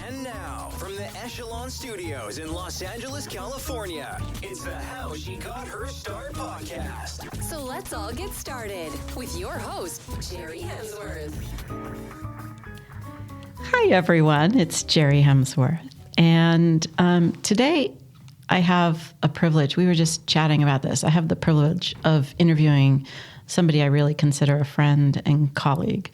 And now, from the Echelon Studios in Los Angeles, California, it's the How She Got Her Start podcast. So let's all get started with your host, Jerri Hemsworth. Hi, everyone. It's Jerri Hemsworth. And today I have a privilege. We were just chatting about this. I have the privilege of interviewing somebody I really consider a friend and colleague.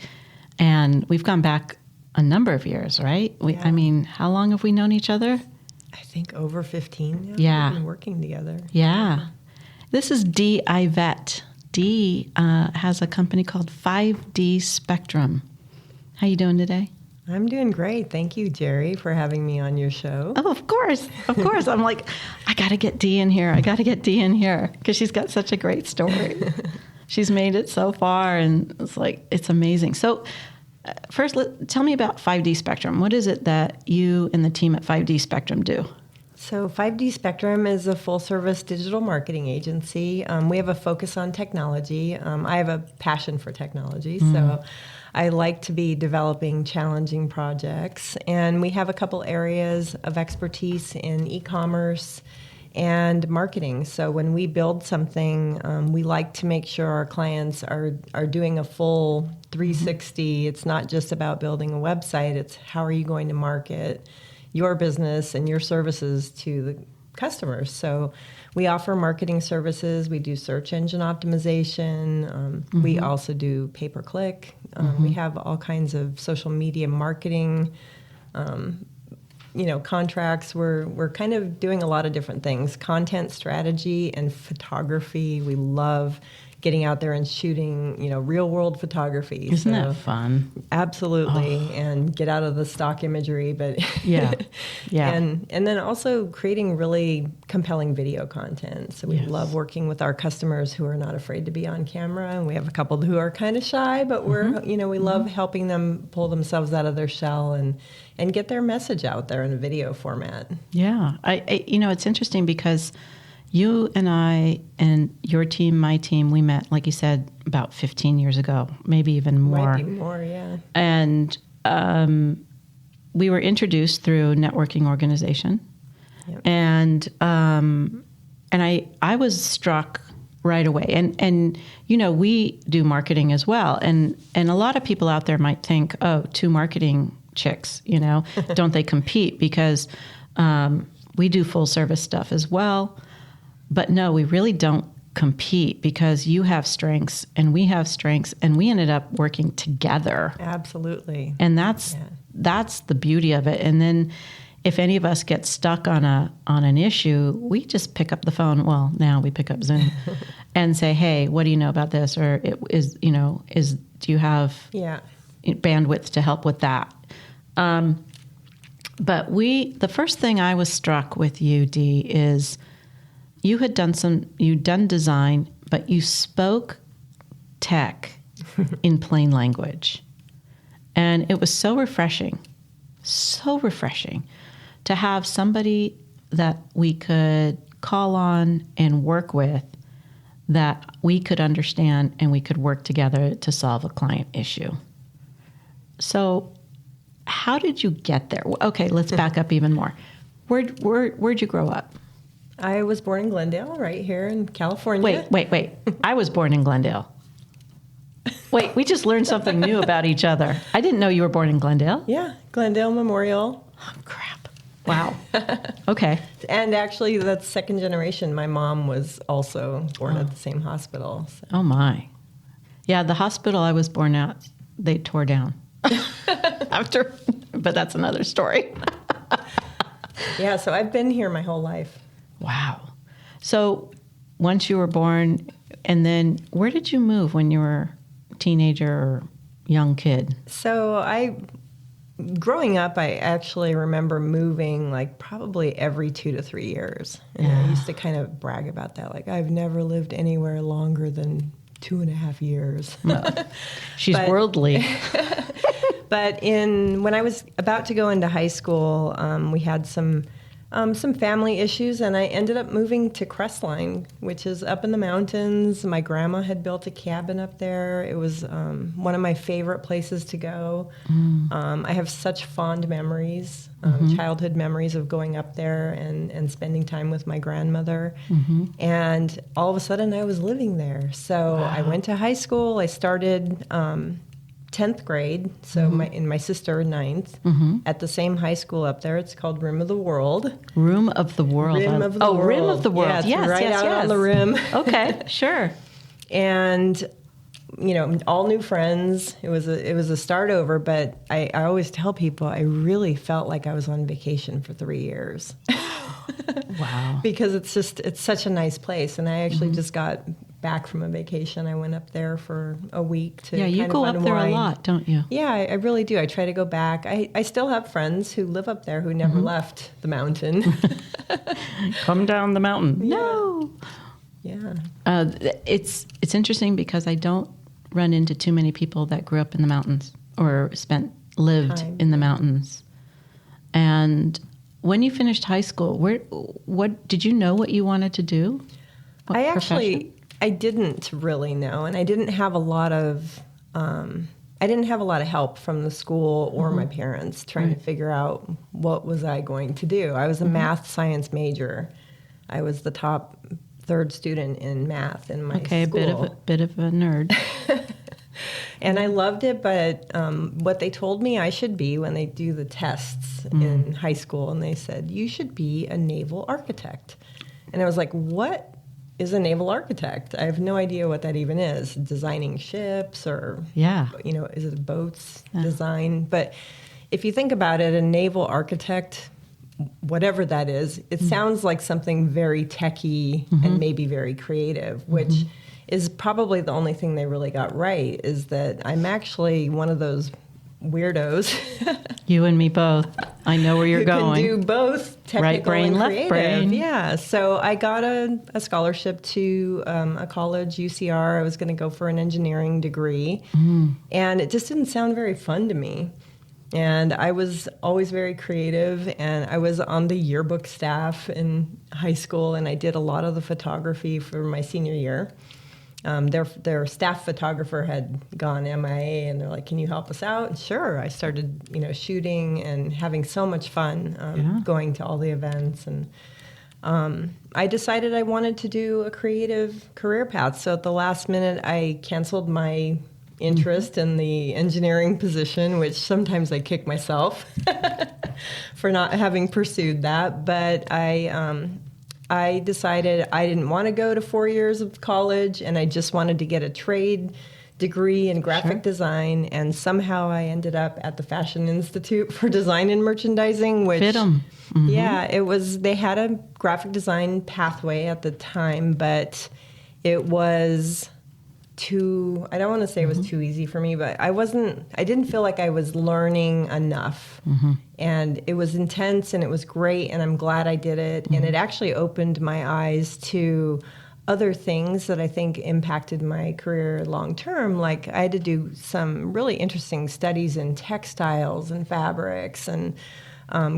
And we've gone back a number of years, right? I mean, how long have we known each other? I think over 15 now. Yeah. We've been working together. Yeah. This is Ivett. Dee has a company called 5D Spectrum. How you doing today? I'm doing great. Thank you, Jerri, for having me on your show. Oh, of course. Of course. I'm like, I got to get Dee in here. Because she's got such a great story. She's made it so far, and it's amazing. So first, tell me about 5D Spectrum. What is it that you and the team at 5D Spectrum do? So 5D Spectrum is a full-service digital marketing agency. We have a focus on technology. I have a passion for technology, so I like to be developing challenging projects. And we have a couple areas of expertise in e-commerce and marketing. So when we build something, we like to make sure our clients are doing a full 360. It's not just about building a website. It's how are you going to market your business and your services to the customers. So we offer marketing services. We do search engine optimization. We also do pay-per-click. We have all kinds of social media marketing contracts. We're kind of doing a lot of different things. Content strategy and photography. We love getting out there and shooting, real world photography. Isn't that fun? Absolutely. Oh. And get out of the stock imagery, but yeah. And then also creating really compelling video content. So we love working with our customers who are not afraid to be on camera. And we have a couple who are kind of shy, but we love helping them pull themselves out of their shell and get their message out there in a video format. Yeah. I it's interesting because you and I and your team, my team, we met, like you said, about 15 years ago, maybe even more. Might be more, yeah. And we were introduced through a networking organization. Yep. And I was struck right away. And we do marketing as well. And a lot of people out there might think, oh, two marketing chicks, don't they compete? Because we do full service stuff as well. But no, we really don't compete because you have strengths and we have strengths, and we ended up working together. Absolutely. And that's the beauty of it. And then if any of us get stuck on an issue, we just pick up the phone. Well, now we pick up Zoom and say, "Hey, what do you know about this?" Or do you have bandwidth to help with that? But the first thing I was struck with you, Dee, is you'd done design, but you spoke tech in plain language. And it was so refreshing to have somebody that we could call on and work with that we could understand and we could work together to solve a client issue. So how did you get there? Okay, let's back up even more. Where'd you grow up? I was born in Glendale, right here in California. Wait. I was born in Glendale. Wait, we just learned something new about each other. I didn't know you were born in Glendale. Yeah, Glendale Memorial. Oh, crap. Wow. Okay. And actually, that's second generation. My mom was also born at the same hospital. So. Oh, my. Yeah, the hospital I was born at, they tore down. But that's another story. Yeah, so I've been here my whole life. Wow. So once you were born, and then where did you move when you were a teenager or young kid? So growing up, I actually remember moving probably every 2 to 3 years. And I used to kind of brag about that. I've never lived anywhere longer than 2.5 years. She's worldly. But when I was about to go into high school, we had some Some family issues, and I ended up moving to Crestline, which is up in the mountains. My grandma had built a cabin up there. It was one of my favorite places to go. I have such fond memories, childhood memories of going up there and spending time with my grandmother. And all of a sudden, I was living there. So I went to high school. I started 10th grade, so my sister 9th, at the same high school up there. It's called Rim of the World. Rim of the World. Rim of the World. Rim of the World. Yeah, it's yes, right yes, out yes. on the rim. Okay, sure. And, all new friends. It was a start over, but I always tell people I really felt like I was on vacation for 3 years. Wow. Because it's such a nice place. And I actually just got back from a vacation. I went up there for a week to you go up there a lot, don't you? Yeah, I really do. I try to go back. I still have friends who live up there who never left the mountain. Come down the mountain. Yeah. No. Yeah. It's interesting because I don't run into too many people that grew up in the mountains or lived Time. in the mountains. And when you finished high school, what did you know what you wanted to do? What profession? I didn't really know, and I didn't have a lot of help from the school or my parents trying to figure out what was I going to do. I was a math science major. I was the top third student in math in my school. Okay, bit of a nerd. And I loved it, but what they told me I should be when they do the tests in high school, and they said, you should be a naval architect. And I was like, what is a naval architect? I have no idea what that even is. Designing ships or, is it boats design? But if you think about it, a naval architect, whatever that is, it sounds like something very techy and maybe very creative, which is probably the only thing they really got right, is that I'm actually one of those weirdos. You and me both. I know where you're going. Can do both technical right brain, and left creative. brain. Yeah. So I got a scholarship to a college, UCR. I was going to go for an engineering degree, and it just didn't sound very fun to me. And I was always very creative, and I was on the yearbook staff in high school, and I did a lot of the photography for my senior year. Their staff photographer had gone MIA, and they're like, "Can you help us out?" And sure, I started, shooting and having so much fun going to all the events, and I decided I wanted to do a creative career path. So at the last minute, I canceled my interest in the engineering position, which sometimes I kick myself for not having pursued that. But I decided I didn't want to go to 4 years of college, and I just wanted to get a trade degree in graphic design. And somehow I ended up at the Fashion Institute for Design and Merchandising, which fit 'em. Yeah, it was. They had a graphic design pathway at the time, but it was too, I don't want to say it was too easy for me, but I didn't feel like I was learning enough. And it was intense and it was great, and I'm glad I did it. And it actually opened my eyes to other things that I think impacted my career long term. Like I had to do some really interesting studies in textiles and fabrics and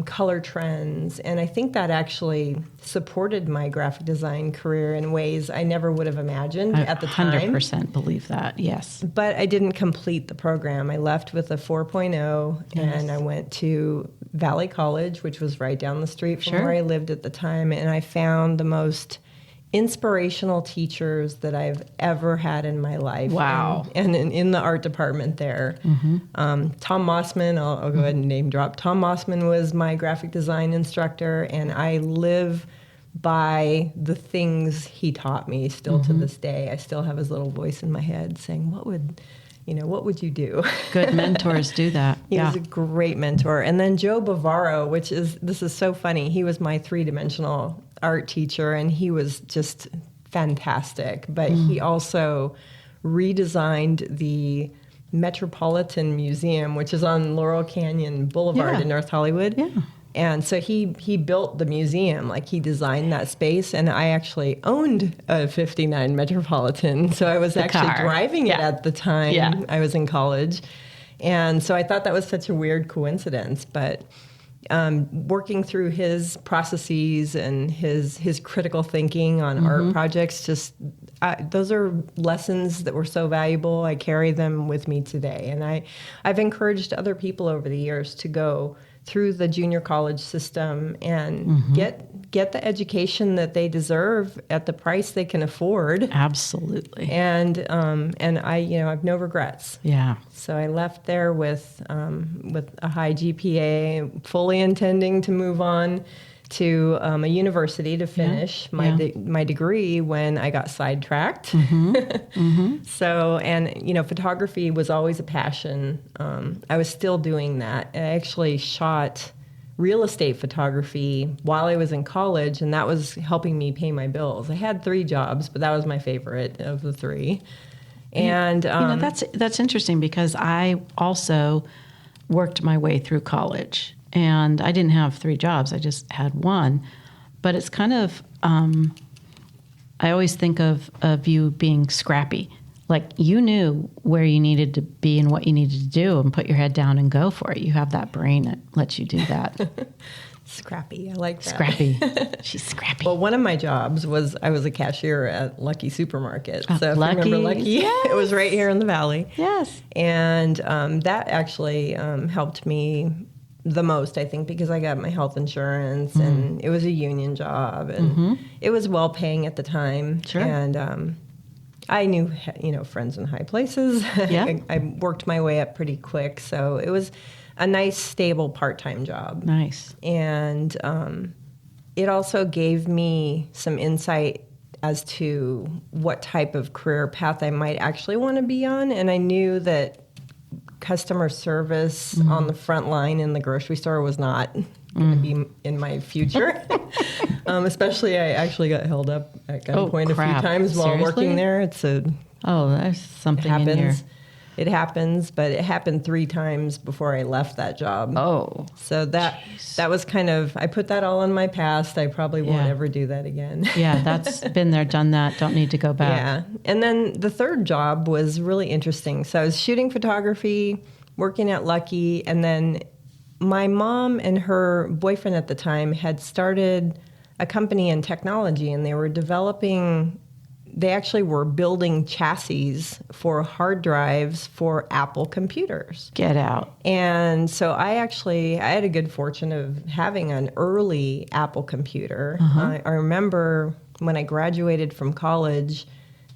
color trends. And I think that actually supported my graphic design career in ways I never would have imagined at the time. 100% believe that, yes. But I didn't complete the program. I left with a 4.0, and I went to Valley College, which was right down the street from where I lived at the time. And I found the most inspirational teachers that I've ever had in my life. Wow. And in the art department there. Tom Mossman, I'll go ahead and name drop. Tom Mossman was my graphic design instructor, and I live by the things he taught me still to this day. I still have his little voice in my head saying, what would you do? Good mentors do that. He was a great mentor. And then Joe Bavaro, this is so funny. He was my 3-dimensional art teacher, and he was just fantastic. But he also redesigned the Metropolitan Museum, which is on Laurel Canyon Boulevard in North Hollywood. Yeah. And so he built the museum, like he designed that space, and I actually owned a 59 Metropolitan. So I was actually driving it at the time I was in college. And so I thought that was such a weird coincidence. But working through his processes and his critical thinking on art projects, those are lessons that were so valuable. I carry them with me today. And I've encouraged other people over the years to go through the junior college system and get the education that they deserve at the price they can afford. Absolutely. And I I've no regrets. Yeah. So I left there with a high GPA, fully intending to move on to a university to finish my degree when I got sidetracked. So, and photography was always a passion. I was still doing that. I actually shot real estate photography while I was in college, and that was helping me pay my bills. I had 3 jobs, but that was my favorite of the 3. And that's interesting because I also worked my way through college, and I didn't have 3 jobs. I just had 1. But it's kind of I always think of you being scrappy. Like you knew where you needed to be and what you needed to do, and put your head down and go for it. You have that brain that lets you do that. Scrappy, I like that. Scrappy. She's scrappy. Well, one of my jobs was I was a cashier at Lucky Supermarket. So if Lucky. you remember Lucky, Yes. It was right here in the valley. Yes. And that actually helped me the most, I think, because I got my health insurance and it was a union job and it was well paying at the time. Sure. And I knew, friends in high places. Yeah. I worked my way up pretty quick. So it was a nice, stable part-time job. Nice. And it also gave me some insight as to what type of career path I might actually want to be on. And I knew that customer service on the front line in the grocery store was not going to be in my future. Especially, I actually got held up at gunpoint a few times while working there. There's something in here. It happens, but it happened 3 times before I left that job. Oh. So that was kind of, I put that all in my past. I probably won't ever do that again. Yeah, that's been there, done that. Don't need to go back. Yeah. And then the third job was really interesting. So I was shooting photography, working at Lucky, and then my mom and her boyfriend at the time had started a company in technology, and they actually were building chassis for hard drives for Apple computers. Get out. And so I had a good fortune of having an early Apple computer. I remember when I graduated from college,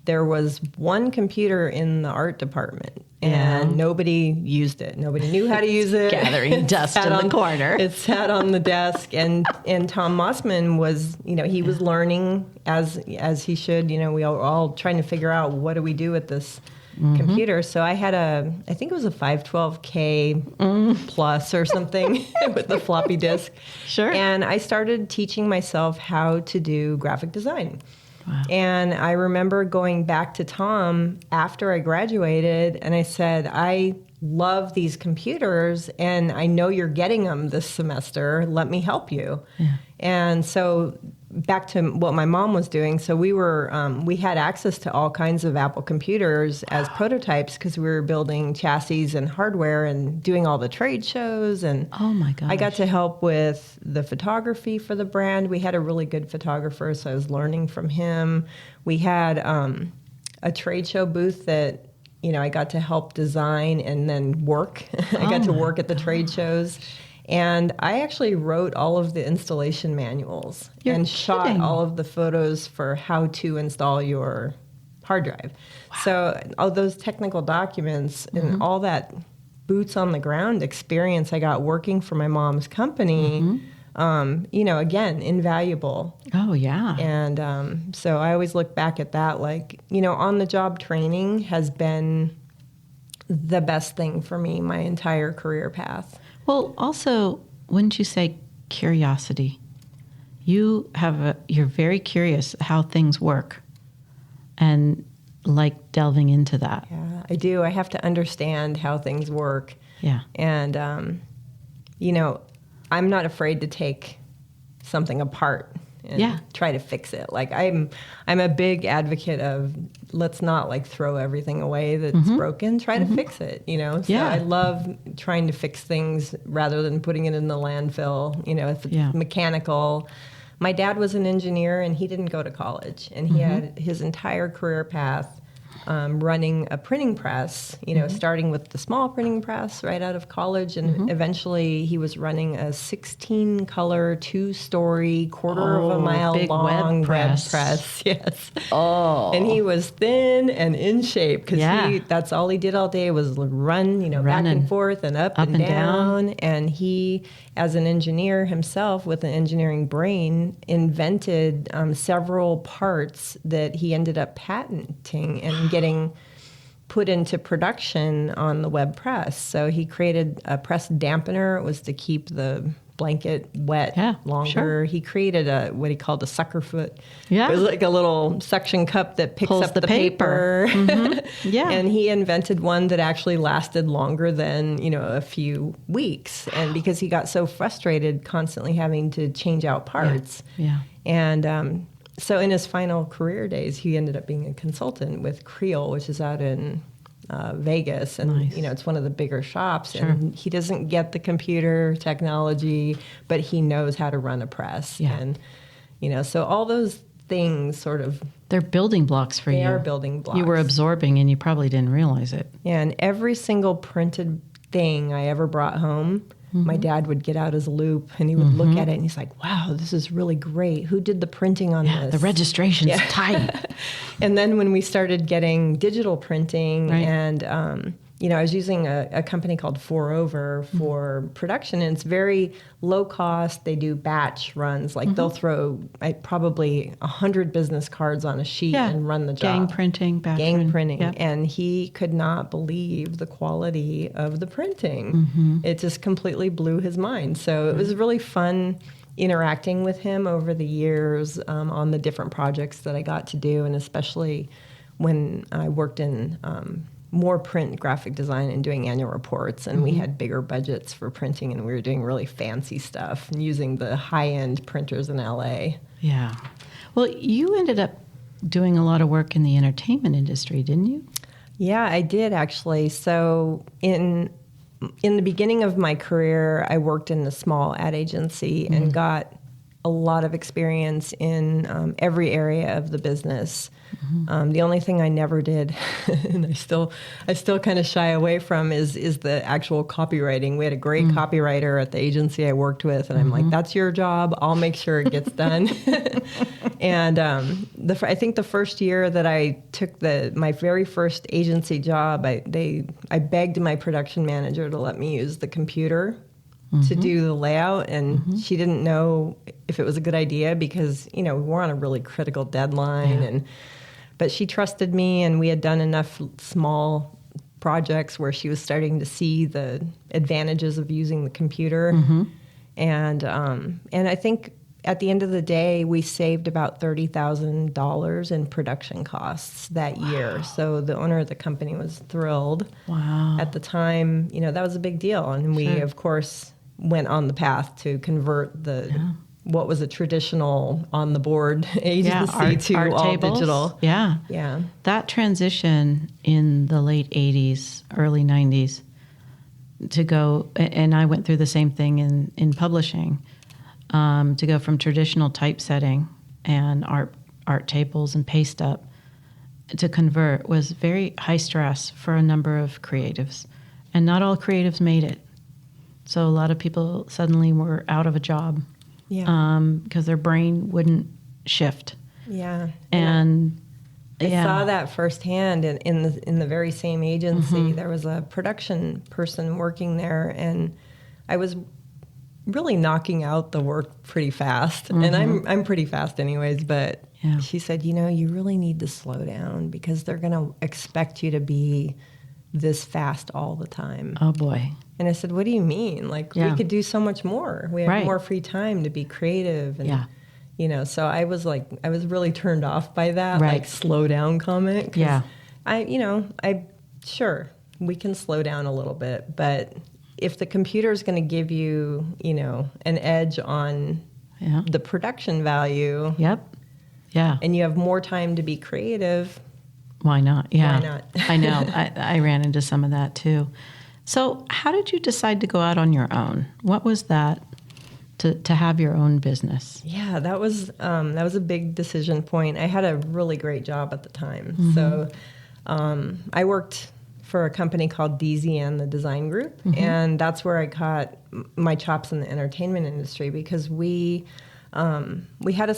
there was one computer in the art department, and nobody used it. Nobody knew how to use it. Gathering dust in the corner. It sat on the desk, and Tom Mossman was, he was learning as he should. We were all trying to figure out what do we do with this computer. So I had I think it was a 512K plus or something with the floppy disk. Sure. And I started teaching myself how to do graphic design. Wow. And I remember going back to Tom after I graduated, and I said, I love these computers, and I know you're getting them this semester. Let me help you. Yeah. And so back to what my mom was doing. So we had access to all kinds of Apple computers as prototypes because we were building chassis and hardware and doing all the trade shows. And oh my gosh. I got to help with the photography for the brand. We had a really good photographer, so I was learning from him. We had a trade show booth that I got to help design and then work. I got to work at the trade shows. And I actually wrote all of the installation manuals and shot all of the photos for how to install your hard drive. Wow. So all those technical documents and all that boots on the ground experience I got working for my mom's company, again, invaluable. Oh, yeah. And so I always look back at that like, on-the-job training has been the best thing for me my entire career path. Well, also, wouldn't you say curiosity? You're very curious how things work and like delving into that. Yeah, I do. I have to understand how things work. Yeah. And, I'm not afraid to take something apart and try to fix it. Like I'm a big advocate of let's not like throw everything away that's broken. Try to fix it, you know? So I love trying to fix things rather than putting it in the landfill, you know, if it's mechanical. My dad was an engineer and he didn't go to college, and he had his entire career path running a printing press, you know, starting with the small printing press right out of college. And eventually he was running a 16-color, 2-story, quarter of a mile long web press. Yes. Oh. And he was thin and in shape because that's all he did all day was run, you know, back and forth and up and down. And he, as an engineer himself with an engineering brain, invented several parts that he ended up patenting and getting put into production on the web press. So he created a press dampener. It was to keep the blanket wet longer. Sure. He created what he called a sucker foot. Yeah. It was like a little suction cup that picks up the paper. And he invented one that actually lasted longer than, you know, a few weeks. And because he got so frustrated constantly having to change out parts. And so in his final career days, he ended up being a consultant with Creel, which is out in Vegas, and you know, it's one of the bigger shops. And he doesn't get the computer technology, but he knows how to run a press. And you know, so all those things sort of, they're building blocks for you. They are building blocks. You were absorbing, and you probably didn't realize it. And every single printed thing I ever brought home, my dad would get out his loop and he would look at it and he's like, wow, this is really great. Who did the printing on this? The registration's tight. And then when we started getting digital printing and, you know, I was using a company called 4Over for production, and it's very low cost. They do batch runs. Like they'll throw probably 100 business cards on a sheet and run the job. Gang printing. Yep. And he could not believe the quality of the printing. It just completely blew his mind. So it was really fun interacting with him over the years on the different projects that I got to do, and especially when I worked in more print graphic design and doing annual reports, and we had bigger budgets for printing, and we were doing really fancy stuff and using the high-end printers in LA. Yeah. Well, you ended up doing a lot of work in the entertainment industry, didn't you? Yeah, I did actually. So in the beginning of my career, I worked in a small ad agency and got a lot of experience in every area of the business. The only thing I never did, and I still kind of shy away from, is the actual copywriting. We had a great copywriter at the agency I worked with, and I'm like, that's your job. I'll make sure it gets done. And I think the first year that I took my very first agency job, I begged my production manager to let me use the computer to do the layout, and she didn't know if it was a good idea because, you know, we were on a really critical deadline, but she trusted me, and we had done enough small projects where she was starting to see the advantages of using the computer. And I think at the end of the day, we saved about $30,000 in production costs that year. So the owner of the company was thrilled. At the time, you know, that was a big deal. And we, of course, went on the path to convert what was a traditional on-the-board agency to art all tables. Digital. Yeah. That transition in the late 80s, early 90s, to go, and I went through the same thing in publishing, to go from traditional typesetting and art tables and paste up to convert was very high stress for a number of creatives. And not all creatives made it. So a lot of people suddenly were out of a job. Because their brain wouldn't shift. And I saw that firsthand in the very same agency. There was a production person working there, and I was really knocking out the work pretty fast. And I'm pretty fast anyways, but she said, you know, you really need to slow down because they're going to expect you to be this fast all the time. Oh boy. And I said, what do you mean? Like, we could do so much more. We have more free time to be creative. And, you know, so I was really turned off by that, like, slow down comment. Sure, we can slow down a little bit. But if the computer is going to give you, you know, an edge on Yeah. the production value, Yep. Yeah. and you have more time to be creative. Why not? Yeah. Why not? I know. I ran into some of that too. So how did you decide to go out on your own? What was that to have your own business? Yeah, that was a big decision point. I had a really great job at the time. So I worked for a company called DZN, the design group, and that's where I got my chops in the entertainment industry because they had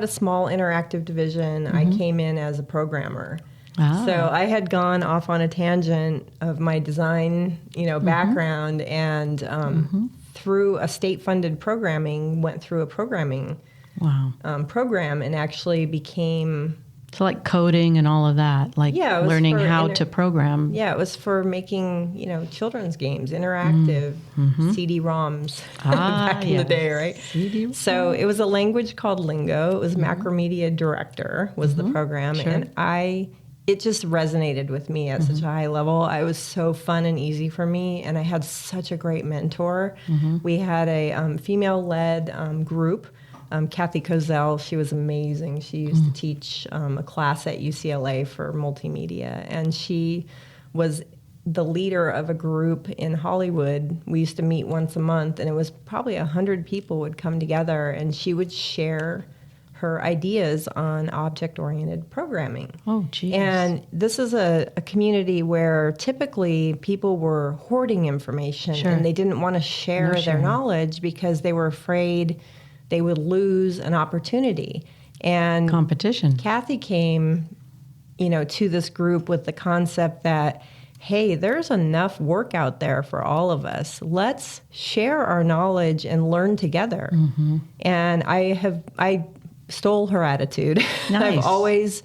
a small interactive division. I came in as a programmer. Ah. So I had gone off on a tangent of my design, background, and through a state-funded programming, went through a programming Wow. program and actually became. So like coding and all of that, like Yeah, it was learning for how to program. Yeah, it was for making, children's games, interactive CD-ROMs back in the day, right? CD-ROM. So it was a language called Lingo. It was Macromedia Director was the program, Sure. and it just resonated with me at such a high level. It was so fun and easy for me, and I had such a great mentor. We had a female-led group. Kathy Kozel, she was amazing. She used to teach a class at UCLA for multimedia, and she was the leader of a group in Hollywood. We used to meet once a month, and it was probably 100 people would come together, and she would share her ideas on object-oriented programming. Oh, geez. And this is a community where typically people were hoarding information, Sure. and they didn't want to share their sharing. knowledge because they were afraid they would lose an opportunity. And Competition. Kathy came, to this group with the concept that, hey, there's enough work out there for all of us. Let's share our knowledge and learn together. And I stole her attitude. Nice. I've always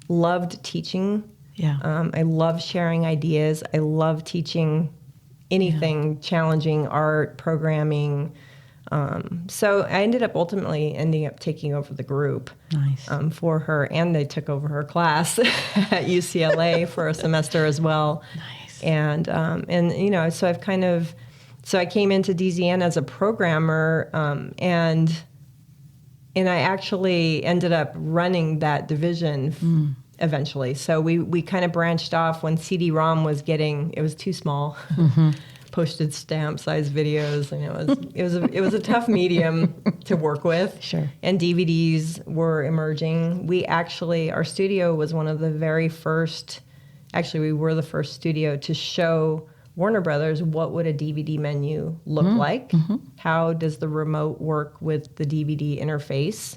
loved teaching. Yeah. I love sharing ideas. I love teaching anything challenging, art, programming. So I ended up ultimately taking over the group Nice. for her, and I took over her class at UCLA for a semester as well. Nice. And so I came into DZN as a programmer, and I actually ended up running that division eventually. So we kind of branched off when CD-ROM it was too small. Postage stamp size videos, and it was a tough medium to work with. Sure. And DVDs were emerging. Our studio was one of the very first. Actually, we were the first studio to show Warner Brothers what would a DVD menu look like. How does the remote work with the DVD interface?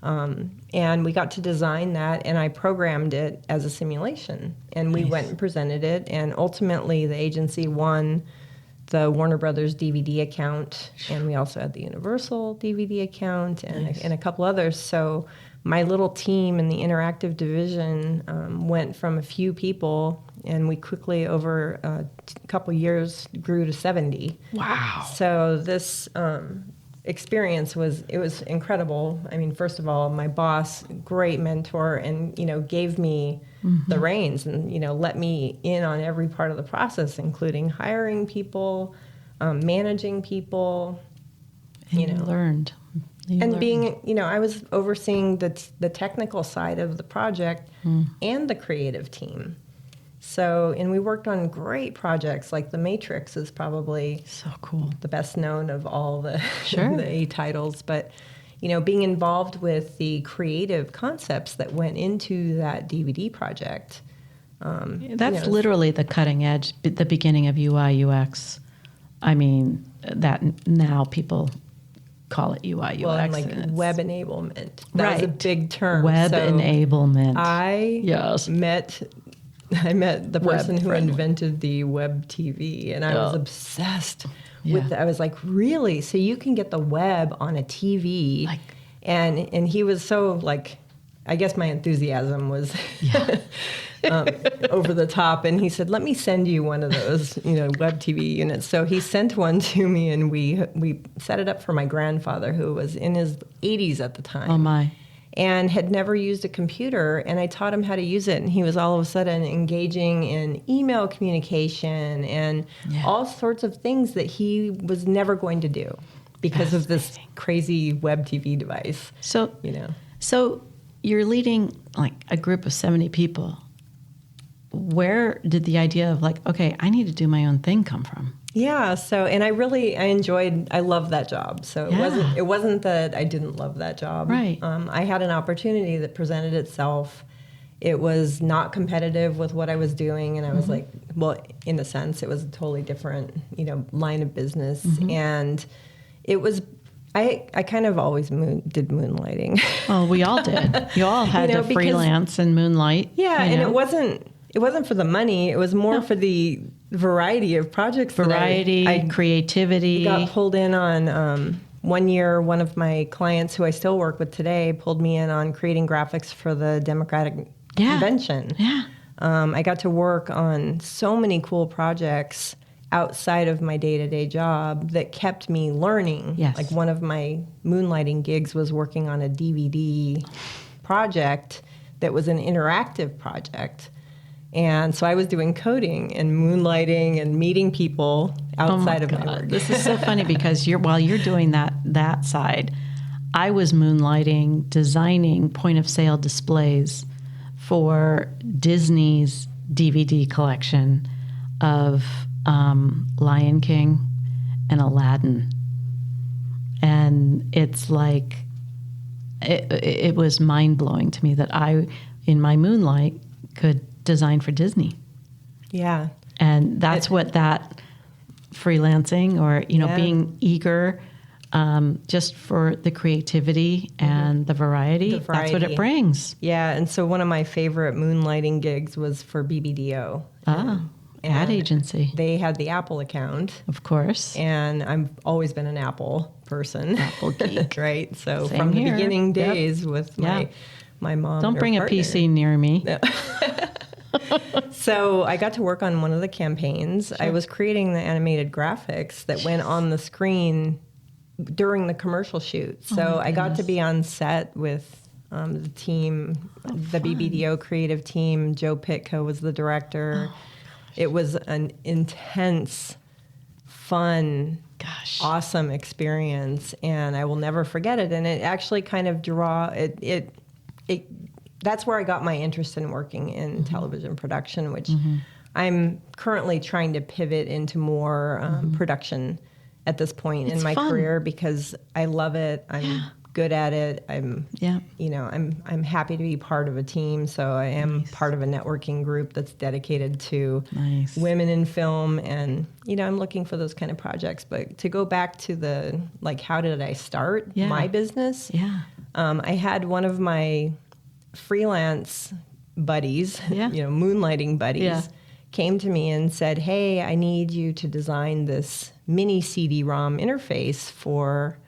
And we got to design that, and I programmed it as a simulation. And we went and presented it, and ultimately the agency won the Warner Brothers DVD account, and we also had the Universal DVD account and a couple others. So my little team in the interactive division went from a few people, and we quickly, over a couple years, grew to 70. Wow. So this experience was incredible. I mean, first of all, my boss, great mentor, and gave me the reins and let me in on every part of the process, including hiring people, managing people. And you learned. Being, I was overseeing the technical side of the project and the creative team. So, and we worked on great projects, like The Matrix is probably So cool. the best known of all the, Sure. the A titles. But, being involved with the creative concepts that went into that DVD project. That's literally the cutting edge, the beginning of UI, UX. I mean, that now people call it UI, UX. Well, and like and web enablement. That was a Right. big term. Web So enablement. I Yes. met the Web person who friendly. invented the web TV, and I was Yeah. obsessed Yeah. with it. I was like, really? So you can get the web on a TV? Like- and he was so like, I guess my enthusiasm was over the top, and he said, let me send you one of those web TV units. So he sent one to me, and we set it up for my grandfather, who was in his 80s at the time. Oh, my. And had never used a computer, and I taught him how to use it, and he was all of a sudden engaging in email communication and all sorts of things that he was never going to do. because of this crazy web TV device. So, you know. So you're leading like a group of 70 people. Where did the idea of like, okay, I need to do my own thing come from? Yeah. So, and I loved that job. So it wasn't that I didn't love that job. Right. I had an opportunity that presented itself. It was not competitive with what I was doing. And I was like, well, in a sense, it was a totally different, line of business. And it was, I kind of always did moonlighting. Well, we all did. You all had to freelance and moonlight. Yeah. And it wasn't for the money. It was more for the variety of projects. Creativity. Got pulled in on, one year, one of my clients who I still work with today pulled me in on creating graphics for the Democratic Convention. Yeah. I got to work on so many cool projects outside of my day-to-day job that kept me learning. Yes. Like one of my moonlighting gigs was working on a DVD project that was an interactive project. And so I was doing coding and moonlighting and meeting people outside of my work. This is so funny because while you're doing that side, I was moonlighting, designing point-of-sale displays for Disney's DVD collection of Lion King and Aladdin. And it's like, it was mind-blowing to me that I, in my moonlight, could design for Disney. Yeah. And that's what that freelancing or, being eager just for the creativity and the variety, that's what it brings. Yeah. And so one of my favorite moonlighting gigs was for BBDO. Ad agency. They had the Apple account. Of course. And I've always been an Apple person. Apple geek. Right? So Same from here. the beginning days with my mom. Don't bring partner. a PC near me. No. So I got to work on one of the campaigns. Sure. I was creating the animated graphics that went on the screen during the commercial shoot. So I got to be on set with the team, the BBDO creative team. Joe Pitko was the director. It was an intense, fun, awesome experience, and I will never forget it. And it actually kind of that's where I got my interest in working in television production, which I'm currently trying to pivot into more production at this point in my career because I love it. I'm good at it. I'm happy to be part of a team. So I am part of a networking group that's dedicated to women in film, and I'm looking for those kind of projects. But to go back to the how did I start my business? Yeah, I had one of my freelance buddies, moonlighting buddies, came to me and said, "Hey, I need you to design this mini CD-ROM interface for."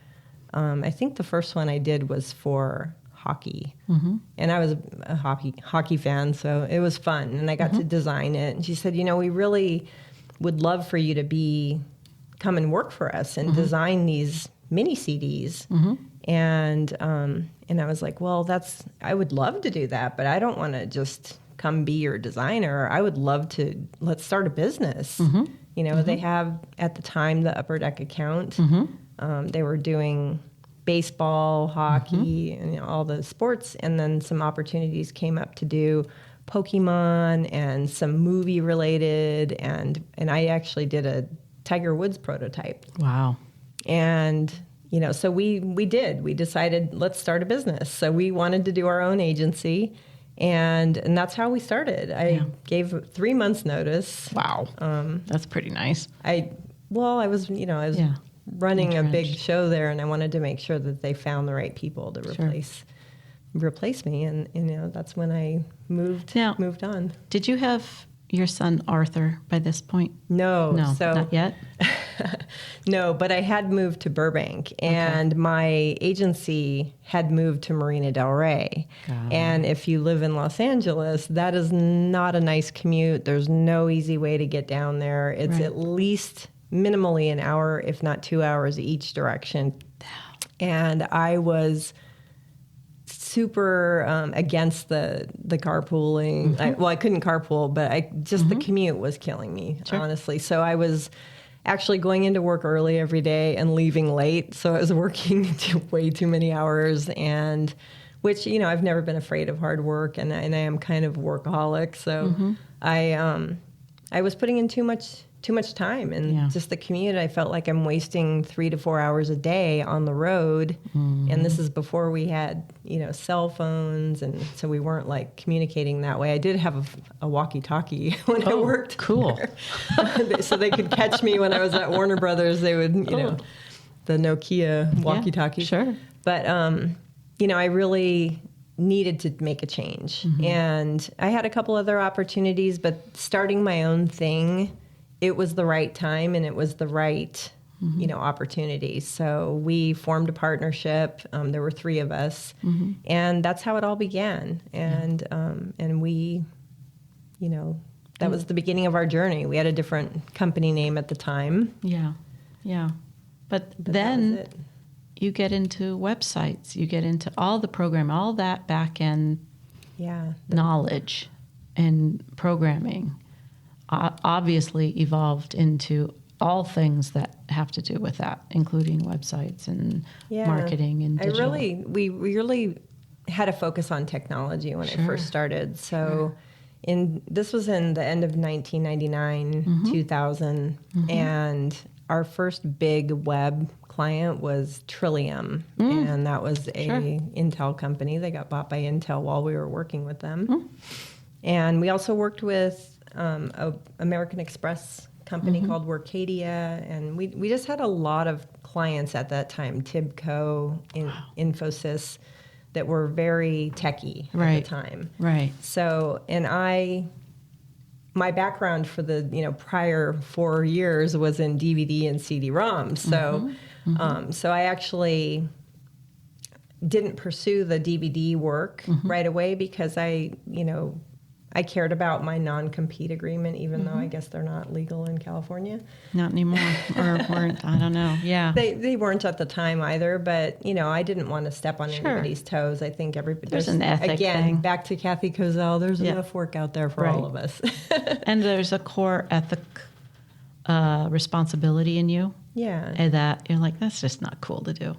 I think the first one I did was for hockey, and I was a hockey fan, so it was fun, and I got to design it. And she said, "We really would love for you to come and work for us and design these mini CDs." And I was like, "Well, I would love to do that, but I don't want to just come be your designer. I would love to. Let's start a business." They have at the time the Upper Deck account. They were doing baseball, hockey, and all the sports, and then some opportunities came up to do Pokemon and some movie related, and I actually did a Tiger Woods prototype. Wow. And so we decided let's start a business. So we wanted to do our own agency, and that's how we started. I gave 3 months notice. Wow. That's pretty nice. I was running a big show there, and I wanted to make sure that they found the right people to replace me, and that's when I moved on. Did you have your son Arthur by this point? No, not yet. No, but I had moved to Burbank, and my agency had moved to Marina Del Rey. And if you live in Los Angeles, that is not a nice commute. There's no easy way to get down there. It's at least minimally an hour, if not 2 hours each direction. And I was super against the carpooling. I couldn't carpool, but the commute was killing me, honestly. So I was actually going into work early every day and leaving late. So I was working way too many hours, and which, I've never been afraid of hard work, and I am kind of workaholic. So I was putting in too much time, and just the commute. I felt like I'm wasting 3 to 4 hours a day on the road, and this is before we had cell phones, and so we weren't like communicating that way. I did have a walkie-talkie when I worked. Cool. There. So they could catch me when I was at Warner Brothers. They would, the Nokia walkie-talkie. Sure. But I really needed to make a change, and I had a couple other opportunities, but starting my own thing, it was the right time and it was the right, opportunity. So we formed a partnership. There were 3 of us, and that's how it all began. And we, that was the beginning of our journey. We had a different company name at the time. Yeah, yeah. But then you get into websites. You get into all the program, all that back end knowledge and programming. Obviously evolved into all things that have to do with that, including websites and marketing and digital. We really had a focus on technology when I first started. So this was in the end of 1999, 2000, and our first big web client was Trillium, and that was a Intel company. They got bought by Intel while we were working with them. And we also worked with a American Express company called Workadia, and we just had a lot of clients at that time, Tibco, Infosys, that were very techy at the time. Right. So, and my background for the prior 4 years was in DVD and CD-ROM. So, so I actually didn't pursue the DVD work right away because I cared about my non-compete agreement, even though I guess they're not legal in California. Not anymore, or weren't, I don't know, They weren't at the time either, but, I didn't want to step on anybody's toes. I think there's an ethic again, thing. Back to Kathy Kozel, there's enough work out there for all of us. And there's a core ethic responsibility in you. Yeah. And that you're like, that's just not cool to do.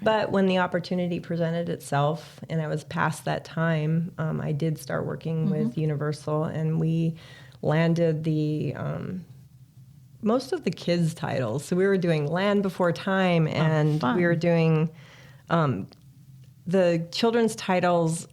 But when the opportunity presented itself, and I was past that time, I did start working with Universal, and we landed the most of the kids' titles. So we were doing Land Before Time, and we were doing the children's titles.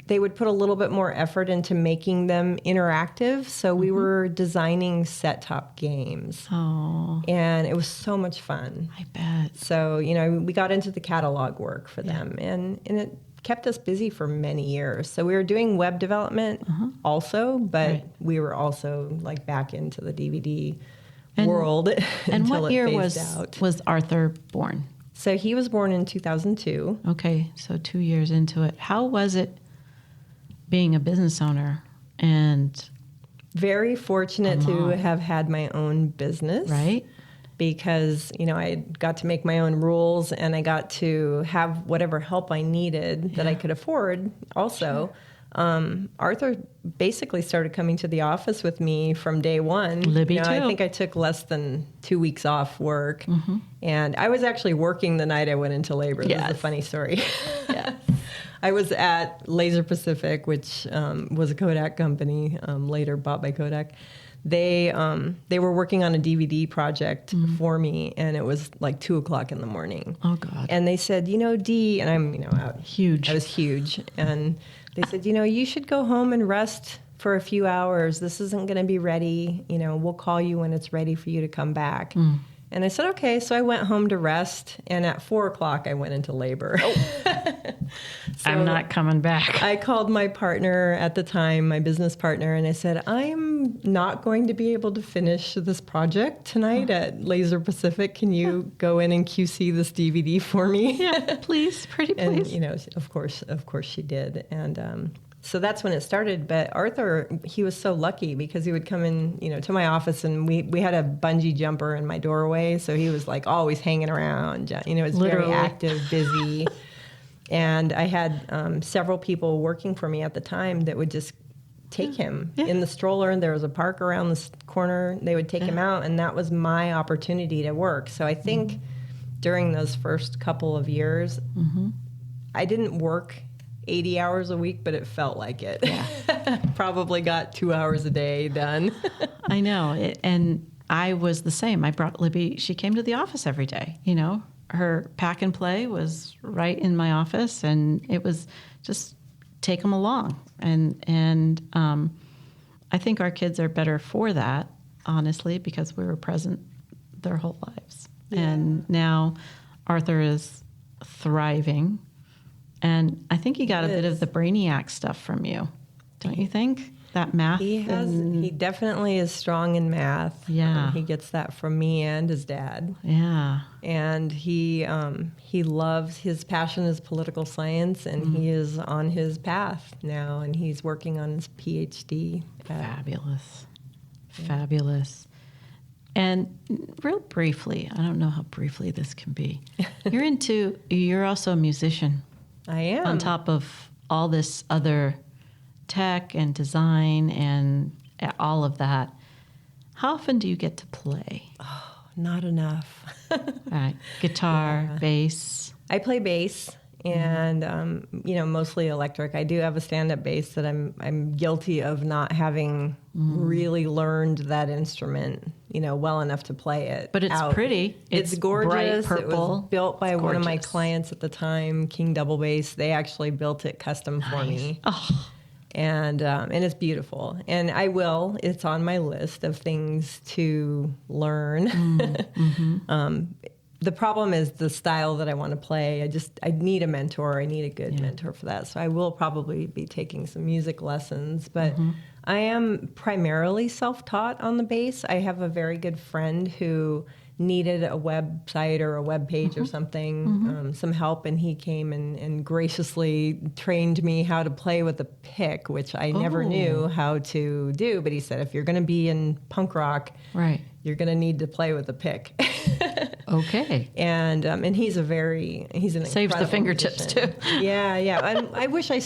They would put a little bit more effort into making them interactive. So we were designing set-top games. Oh. And it was so much fun. I bet. So, we got into the catalog work for them. And it kept us busy for many years. So we were doing web development also, but we were also like back into the DVD world and until what year it phased out. Was Arthur born? So he was born in 2002. Okay, so 2 years into it. How was it being a business owner and very fortunate to have had my own business, right? Because I got to make my own rules, and I got to have whatever help I needed that I could afford. Also, Arthur basically started coming to the office with me from day one. Libby too. I think I took less than 2 weeks off work, and I was actually working the night I went into labor. Yes. This is a funny story. Yeah. I was at Laser Pacific, which was a Kodak company, later bought by Kodak. They were working on a DVD project for me, and it was like 2:00 in the morning. Oh God! And they said, Dee, and I'm out huge. I was huge, and they said, you should go home and rest for a few hours. This isn't going to be ready. We'll call you when it's ready for you to come back. And I said, okay. So I went home to rest, and at 4:00 I went into labor. Oh. So I'm not coming back. I called my partner at the time, my business partner, and I said, I'm not going to be able to finish this project tonight at Laser Pacific. Can you go in and QC this DVD for me? Yeah, please, pretty please. And, of course she did. And so that's when it started. But Arthur, he was so lucky because he would come in, to my office, and we had a bungee jumper in my doorway. So he was like always hanging around, was Literally. very active, busy. And I had several people working for me at the time that would just take him in the stroller, and there was a park around the corner. They would take him out, and that was my opportunity to work. So I think during those first couple of years, I didn't work 80 hours a week, but it felt like it. Yeah. Probably got 2 hours a day done. I know. And I was the same. I brought Libby, she came to the office every day, you know. Her pack and play was right in my office, and it was just take them along. And I think our kids are better for that, honestly, because we were present their whole lives. Yeah. And now Arthur is thriving. And I think he got a bit of the brainiac stuff from you, don't you think? That math. He definitely is strong in math. Yeah. He gets that from me and his dad. Yeah. And he loves, his passion is political science, and he is on his path now, and he's working on his PhD. Fabulous. Fabulous. And real briefly, I don't know how briefly this can be. You're also a musician. I am. On top of all this other tech and design and all of that. How often do you get to play? Oh, not enough. All right. Guitar, bass. I play bass, and mostly electric. I do have a stand-up bass that I'm guilty of not having really learned that instrument, well enough to play it. But it's pretty. It's gorgeous. Bright purple. It was built by one of my clients at the time, King Double Bass. They actually built it custom for me. Oh. And it's beautiful. And it's on my list of things to learn. The problem is the style that I want to play. I need a mentor. I need a good mentor for that. So I will probably be taking some music lessons. But I am primarily self-taught on the bass. I have a very good friend who needed a website or a web page or something, some help, and he came and graciously trained me how to play with a pick, which I never knew how to do. But he said, if you're going to be in punk rock, you're going to need to play with a pick. Okay. And he's an saves the fingertips musician. too. Yeah. I wish I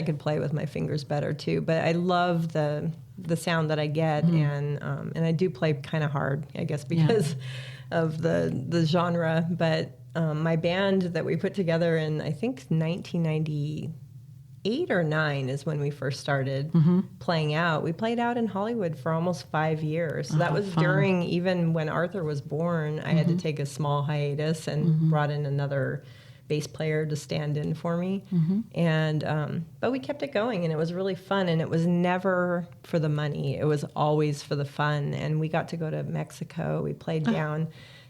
could play with my fingers better too. But I love the sound that I get, and I do play kind of hard, I guess, because of the genre. But my band that we put together in, I think, 1998 or 9 is when we first started playing out. We played out in Hollywood for almost 5 years. So that was fun. During, even when Arthur was born, I had to take a small hiatus and brought in another bass player to stand in for me. And but we kept it going, and it was really fun, and it was never for the money. It was always for the fun. And we got to go to Mexico. We played down.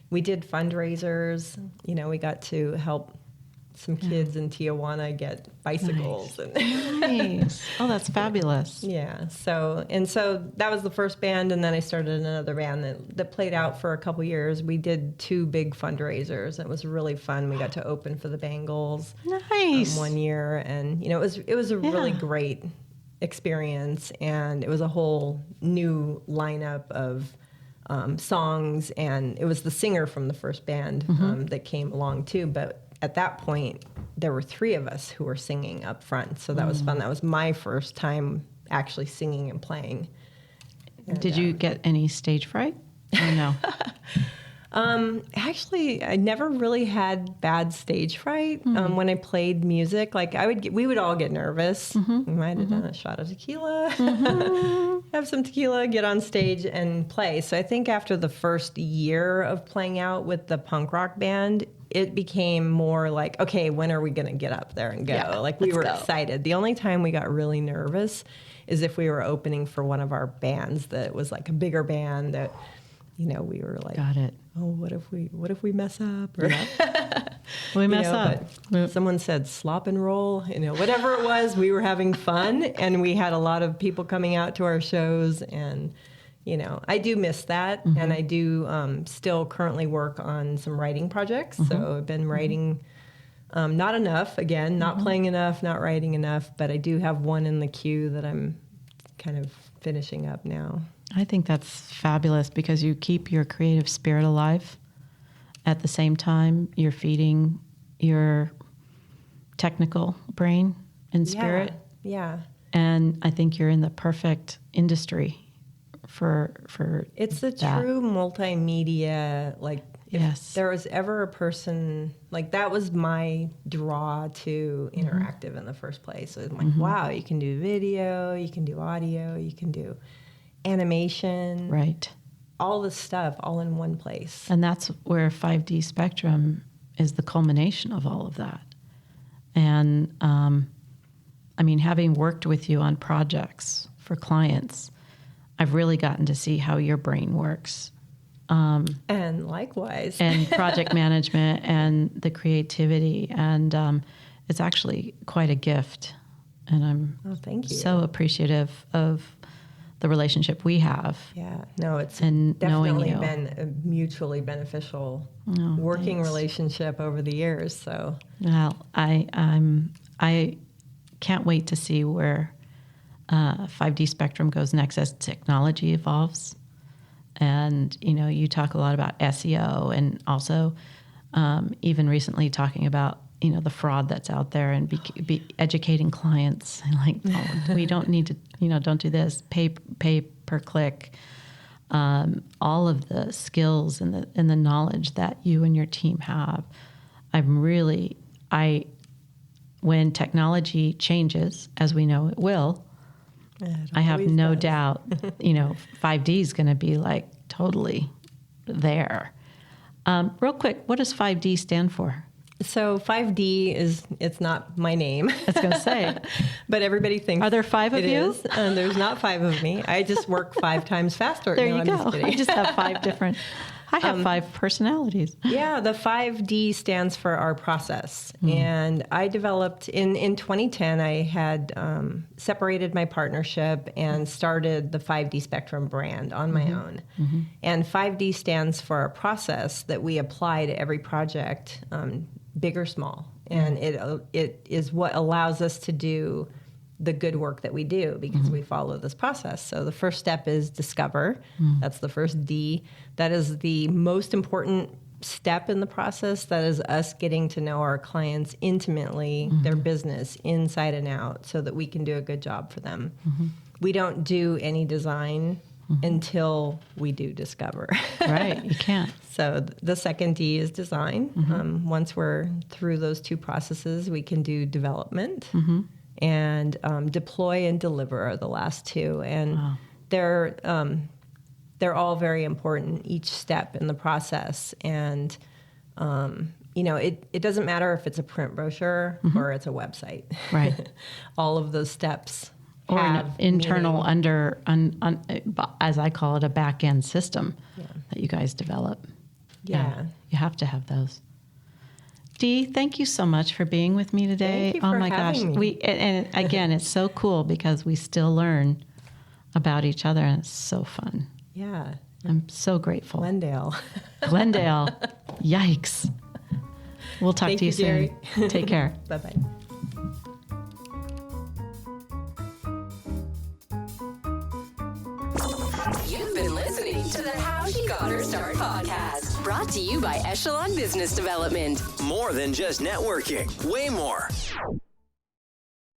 We did fundraisers. We got to help some kids in Tijuana get bicycles. Nice. Oh, that's fabulous. Yeah. So that was the first band, and then I started another band that played out for a couple years. We did 2 big fundraisers. It was really fun. We got to open for the Bengals. Nice. 1 year, and it was a really great experience, and it was a whole new lineup of songs, and it was the singer from the first band that came along too, but at that point, there were 3 of us who were singing up front, so that was fun. That was my first time actually singing and playing. And, did you get any stage fright or no? Actually, I never really had bad stage fright when I played music. Like we would all get nervous. We might have done a shot of tequila, have some tequila, get on stage and play. So I think after the first year of playing out with the punk rock band, it became more like, okay, when are we going to get up there and go? Yeah, like we were excited. The only time we got really nervous is if we were opening for one of our bands that was like a bigger band that, we were like, got it. Oh, what if we mess up? Or, we mess up. But someone said slop and roll, whatever it was, we were having fun, and we had a lot of people coming out to our shows, and I do miss that, and I do still currently work on some writing projects. So I've been writing, not enough, again, not playing enough, not writing enough, but I do have one in the queue that I'm kind of finishing up now. I think that's fabulous because you keep your creative spirit alive. At the same time, you're feeding your technical brain and spirit. Yeah. And I think you're in the perfect industry for It's the that. true multimedia, like, if Yes. there was ever a person, like, that was my draw to interactive in the first place. It was like, wow, you can do video, you can do audio, you can do animation, Right. all this stuff all in one place. And that's where 5D Spectrum is the culmination of all of that. And I mean, having worked with you on projects for clients, I've really gotten to see how your brain works. And likewise. And project management and the creativity. And it's actually quite a gift. And I'm thank you. so appreciative of the relationship we have. Yeah, no, it's And knowing definitely you. been a mutually beneficial working relationship over the years. So, Well, I can't wait to see where 5D Spectrum goes next as technology evolves. And, you know, you talk a lot about SEO and also even recently talking about, you know, the fraud that's out there and be educating clients. Like, oh, we don't need to, you know, don't do this, pay per click. All of the skills and the knowledge that you and your team have. When technology changes, as we know it will, I have always no does. doubt, you know, 5D is going to be like totally there. Real quick, what does 5D stand for? So 5D it's not my name. I was going to say, But everybody thinks Are there 5 of it you? is, and there's not 5 of me. I just work 5 times faster. there No, you I'm go. Just kidding. I just have 5 different, I have 5 personalities. Yeah, the 5D stands for our process. And I developed, in 2010, I had separated my partnership and started the 5D Spectrum brand on my own. And 5D stands for a process that we apply to every project, big or small. And it is what allows us to do the good work that we do because we follow this process. So the first step is discover. That's the first D. That is the most important step in the process. That is us getting to know our clients intimately, their business inside and out, so that we can do a good job for them. We don't do any design until we do discover. Right, you can't. So the second D is design. Once we're through those 2 processes, we can do development. And deploy and deliver are the last 2, and they're all very important, each step in the process. And you know, it doesn't matter if it's a print brochure or it's a website. Right. All of those steps Or an have internal meaning. as I call it, a back end system that you guys develop. Yeah. You have to have those. Dee, thank you so much for being with me today. Thank you for oh my gosh. having me. And again, it's so cool because we still learn about each other and it's so fun. Yeah. I'm so grateful. Glendale. Glendale. Yikes. We'll talk Thank to you you, Jerri. soon. Take care. Bye-bye. You've been listening to the How She Got Her Start podcast, brought to you by Echelon Business Development. More than just networking, way more.